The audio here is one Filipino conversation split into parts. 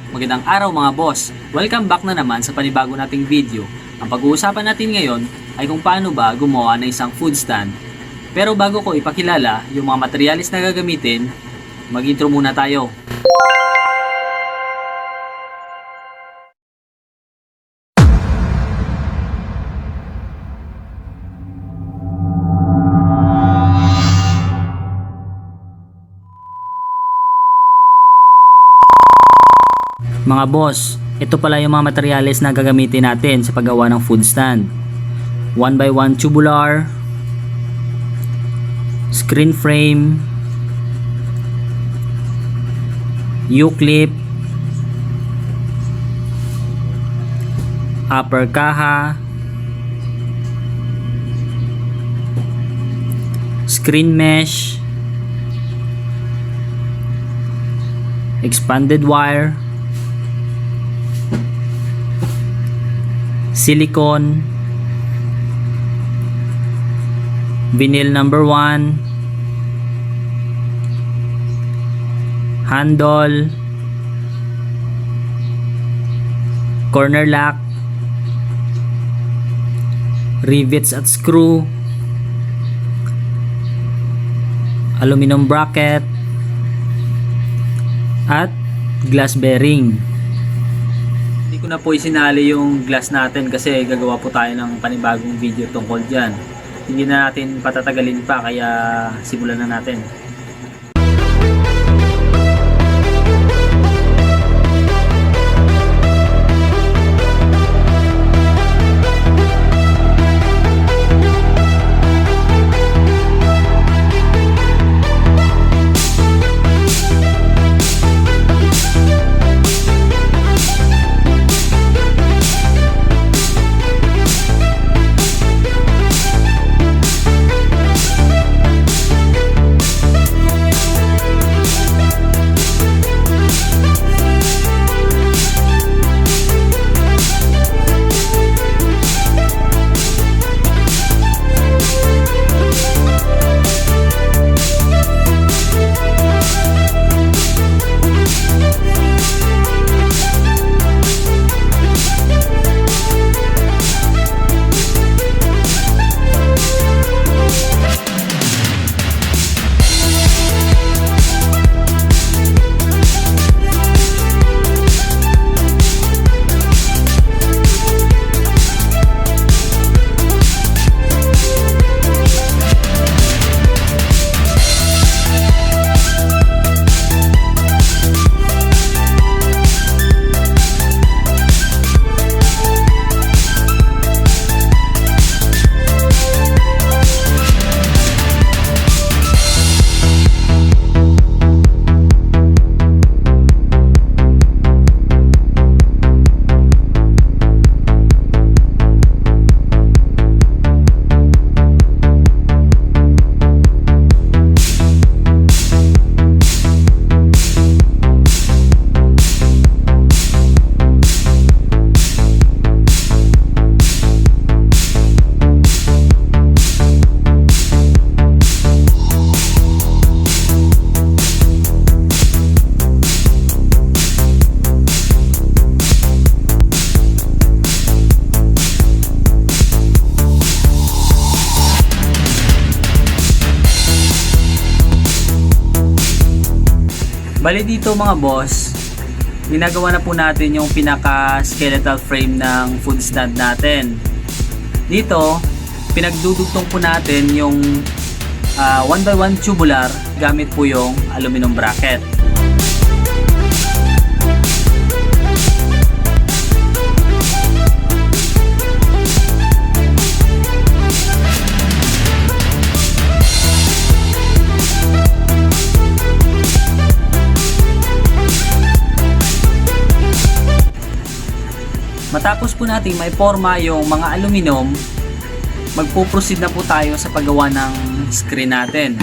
Magandang araw mga boss! Welcome back na naman sa panibago nating video. Ang pag-uusapan natin ngayon ay kung paano ba gumawa ng isang food stand. Pero bago ko ipakilala yung mga materyales na gagamitin, mag-intro muna tayo. Mga boss, ito pala yung mga materyales na gagamitin natin sa paggawa ng food stand. 1x1 tubular, screen frame, U-clip, upper kaha, screen mesh, expanded wire, silicone, vinyl number 1, handle, corner lock, rivets at screw, aluminum bracket, at glass bearing. Hindi ko na po isinali yung glass natin kasi gagawa po tayo ng panibagong video tungkol dyan. Hindi na natin patatagalin pa kaya simulan na natin. Bali dito mga boss, ginagawa na po natin yung pinaka skeletal frame ng food stand natin. Dito, pinagdudugtong po natin yung 1x1 tubular gamit po yung aluminum bracket. Matapos po natin may forma yung mga aluminum, magpo-proceed na po tayo sa paggawa ng screen natin.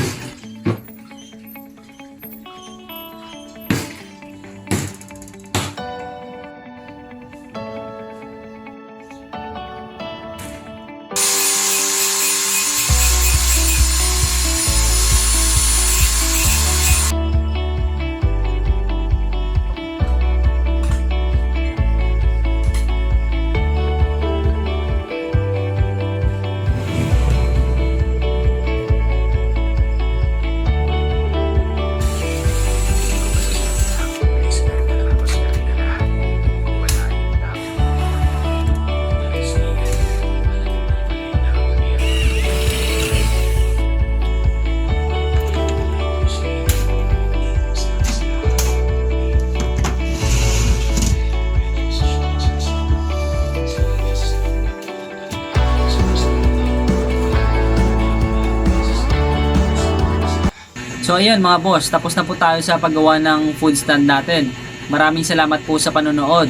So ayan mga boss, tapos na po tayo sa paggawa ng food stand natin. Maraming salamat po sa panonood.